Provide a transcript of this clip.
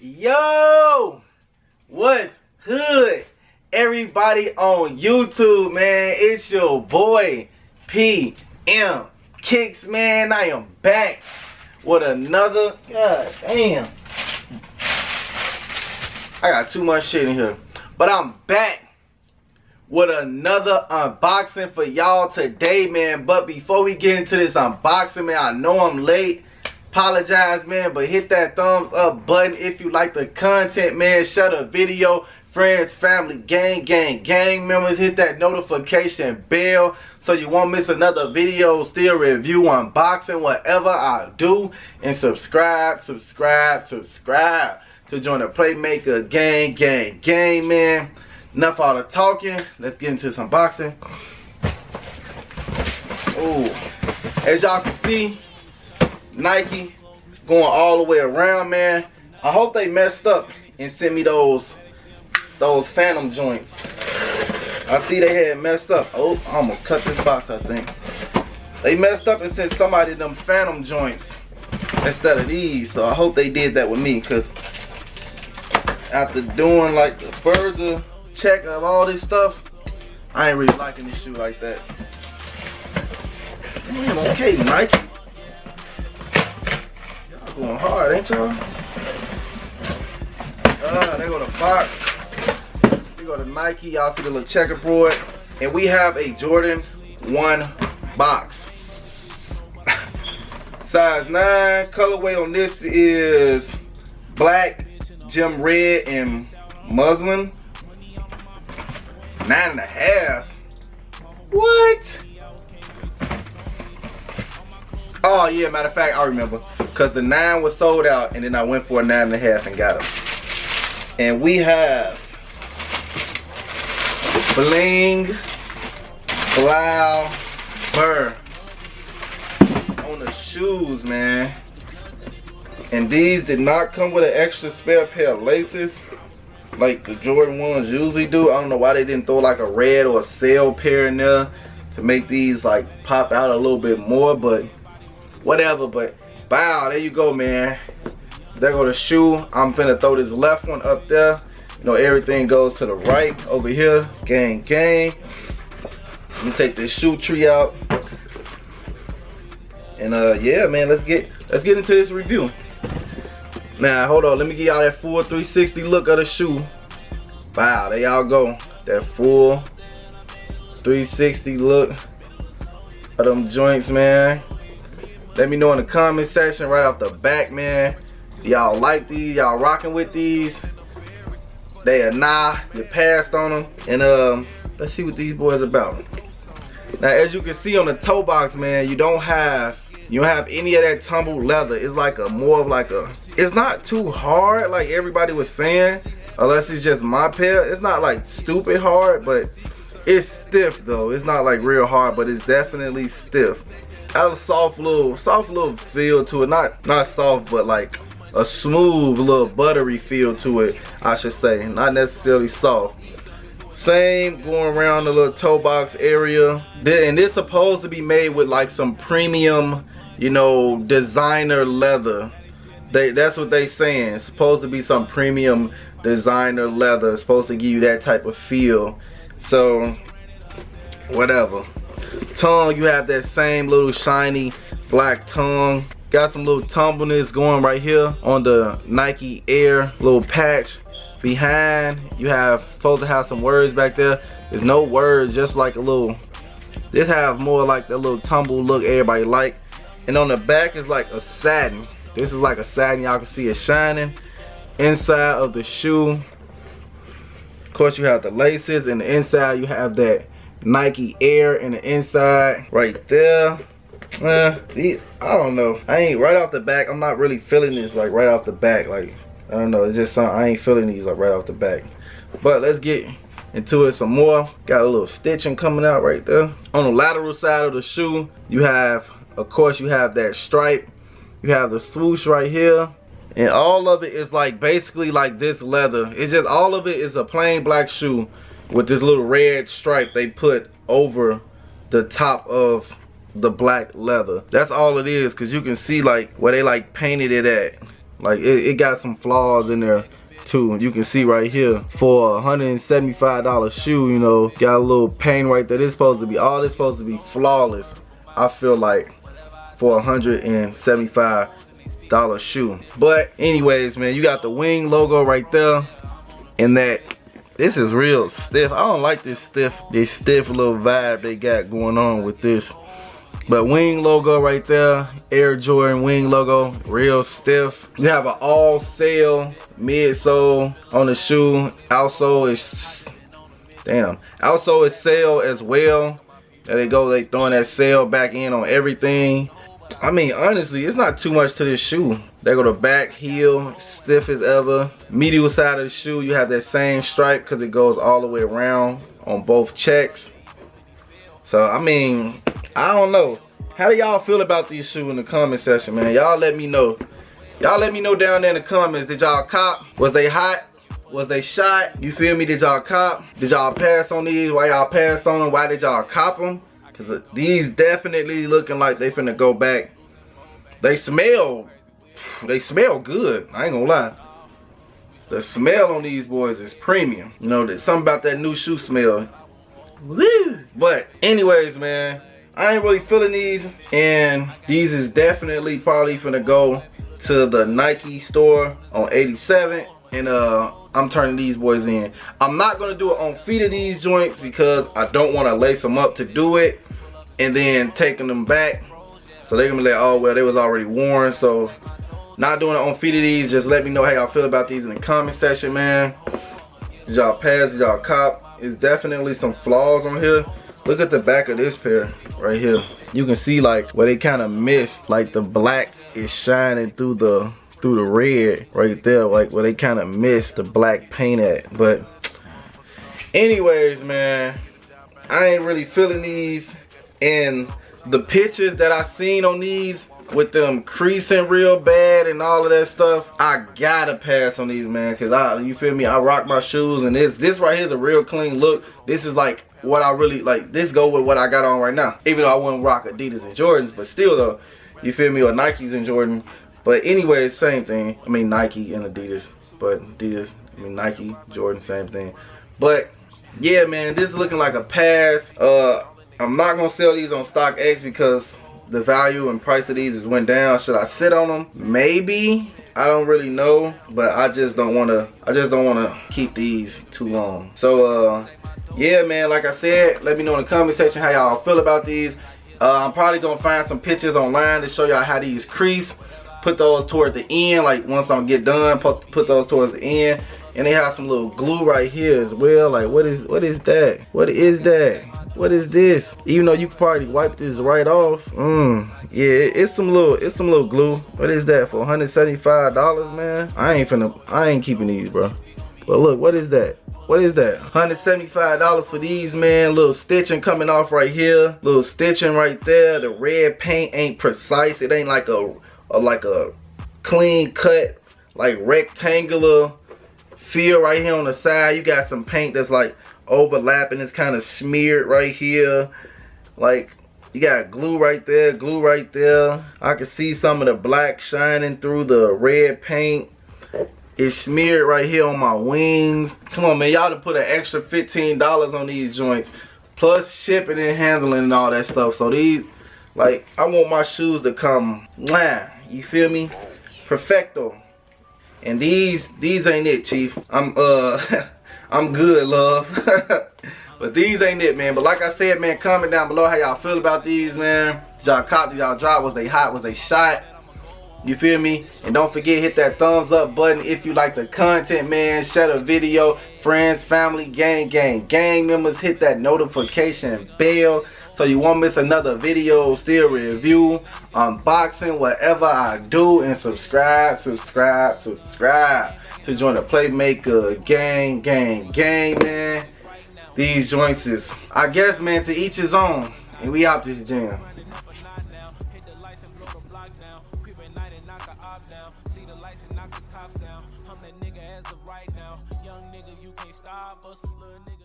Yo, what's hood? Everybody on YouTube, man. It's your boy PM Kicks, man. I am back with another. God damn, I got too much shit in here, but I'm back with another unboxing for y'all today, man. But before we get into this unboxing, man, I know I'm late. Apologize, man, but hit that thumbs up button if you like the content, man. Share the video, friends, family, gang members. Hit that notification bell so you won't miss another video, still review, unboxing, whatever I do. And subscribe to join the Playmaker gang, man. Enough all the talking. Let's get into this unboxing. Oh, as y'all can see, Nike going all the way around, man. I hope they messed up and sent me those Phantom joints. I see they had messed up. Oh, I almost cut this box, I think. They messed up and sent somebody them Phantom joints instead of these. So I hope they did that with me, because after doing like the further check of all this stuff, I ain't really liking this shoe like that. Damn, okay, Nike. Going hard, ain't y'all? There go the box. We go to Nike. Y'all see the little checkerboard, and we have a Jordan 1 box. Size 9. Colorway on this is black, gem red, and muslin. 9.5. What? Oh yeah, matter of fact, I remember, because the 9 was sold out, and then I went for a 9.5 and got them. And we have Bling Flower on the shoes, man. And these did not come with an extra spare pair of laces like the Jordan 1s usually do. I don't know why they didn't throw like a red or a sail pair in there to make these like pop out a little bit more, but whatever. But wow, there you go, man. There go the shoe. I'm finna throw this left one up there. You know, everything goes to the right over here. Gang. Let me take this shoe tree out. And yeah, man, let's get into this review. Now, hold on, let me give y'all that full 360 look of the shoe. Wow, there y'all go. That full 360 look of them joints, man. Let me know in the comment section right off the back, man. Y'all like these? Y'all rocking with these? They are nah. You passed on them. And let's see what these boys about. Now, as you can see on the toe box, man, you don't have any of that tumbled leather. It's like more of like a. It's not too hard like everybody was saying, unless it's just my pair. It's not like stupid hard, but it's stiff though. It's not like real hard, but it's definitely stiff. Got a soft little feel to it. Not soft, but like a smooth little buttery feel to it, I should say. Not necessarily soft. Same going around the little toe box area. And it's supposed to be made with like some premium, you know, designer leather. That's what they saying. It's supposed to be some premium designer leather. It's supposed to give you that type of feel. So whatever. Tongue, you have that same little shiny black tongue. Got some little tumbleness going right here on the Nike Air little patch. Behind, you have supposed to have some words back there. There's no words, just like a little. This have more like the little tumble look everybody like. And on the back is like a satin. This is like a satin. Y'all can see it shining inside of the shoe. Of course, you have the laces, and the inside you have that Nike Air in the inside right there. I don't know. I ain't right off the back. I'm not really feeling this like right off the back. Like, I don't know. It's just something I ain't feeling these like right off the back. But let's get into it some more. Got a little stitching coming out right there. On the lateral side of the shoe, you have, of course, you have that stripe. You have the swoosh right here. And all of it is like basically like this leather. It's just all of it is a plain black shoe with this little red stripe they put over the top of the black leather. That's all it is, because you can see like where they like painted it at. Like it got some flaws in there too. You can see right here for a $175 shoe, you know, got a little paint right there. This supposed to be all this supposed to be flawless. I feel like for a $175 shoe. But anyways, man, you got the wing logo right there, and that this is real stiff. I don't like this stiff little vibe they got going on with this. But wing logo right there, Air Jordan wing logo, real stiff. You have an all sail midsole on the shoe. Outsole is, damn, outsole is sail as well. There they go, they throwing that sail back in on everything. I mean, honestly, it's not too much to this shoe. They go to back heel, stiff as ever. Medial side of the shoe, you have that same stripe because it goes all the way around on both checks. So, I mean, I don't know. How do y'all feel about these shoes in the comment section, man? Y'all let me know. Y'all let me know down there in the comments. Did y'all cop? Was they hot? Was they shot? You feel me? Did y'all cop? Did y'all pass on these? Why y'all passed on them? Why did y'all cop them? Because these definitely looking like they finna go back. They smell good. I ain't gonna lie. The smell on these boys is premium. You know, there's something about that new shoe smell. Woo! But anyways, man, I ain't really feeling these, and these is definitely probably finna go to the Nike store on 87, and I'm turning these boys in. I'm not gonna do it on feet of these joints because I don't want to lace them up to do it and then taking them back, so they're gonna be like, oh well, they was already worn. So not doing it on feet of these. Just let me know how y'all feel about these in the comment section, man. Did y'all pass? Did y'all cop? It's definitely some flaws on here. Look at the back of this pair right here. You can see like where they kind of missed, like the black is shining through the red right there, like where they kind of missed the black paint at. But anyways, man, I ain't really feeling these, and the pictures that I seen on these with them creasing real bad and all of that stuff, I gotta pass on these, man, because you feel me, I rock my shoes, and this right here is a real clean look. This is like what I really like. This go with what I got on right now, even though I wouldn't rock Adidas and Jordans, but still though, you feel me, or Nikes and Jordan. But anyways, same thing. I mean Nike and Adidas, but Adidas, I mean Nike, Jordan, same thing. But yeah, man, this is looking like a pass. I'm not gonna sell these on StockX because the value and price of these has went down. Should I sit on them? Maybe. I don't really know, but I just don't wanna keep these too long. So yeah, man, like I said, let me know in the comment section how y'all feel about these. I'm probably gonna find some pictures online to show y'all how these crease. Put those toward the end, like once I get done, put those towards the end. And they have some little glue right here as well. Like what is that? What is that? What is this? Even though you could probably wipe this right off. Yeah, it's some little glue. What is that for $175, man? I ain't keeping these, bro. But look, what is that? What is that? $175 for these, man. Little stitching coming off right here. Little stitching right there. The red paint ain't precise. It ain't like a clean cut, like rectangular feel right here on the side. You got some paint that's like overlapping. It's kind of smeared right here. Like you got glue right there, glue right there. I can see some of the black shining through the red paint. It's smeared right here on my wings. Come on, man, y'all to put an extra $15 on these joints, plus shipping and handling and all that stuff. So these, like, I want my shoes to come, you feel me, perfecto. And these ain't it, Chief. I'm good, love. But these ain't it, man. But like I said, man, comment down below how y'all feel about these, man. Did y'all cop? Did y'all drop? Was they hot? Was they shot? You feel me? And don't forget, hit that thumbs up button if you like the content, man. Share the video. Friends, family, gang members, hit that notification bell so you won't miss another video, still review, unboxing, whatever I do. And subscribe to join the Playmaker gang, man. These joints is, I guess, man, to each his own. And we out this jam. See the lights and knock the cops down. I'm that nigga as of right now. Young nigga, you can't stop us, little nigga.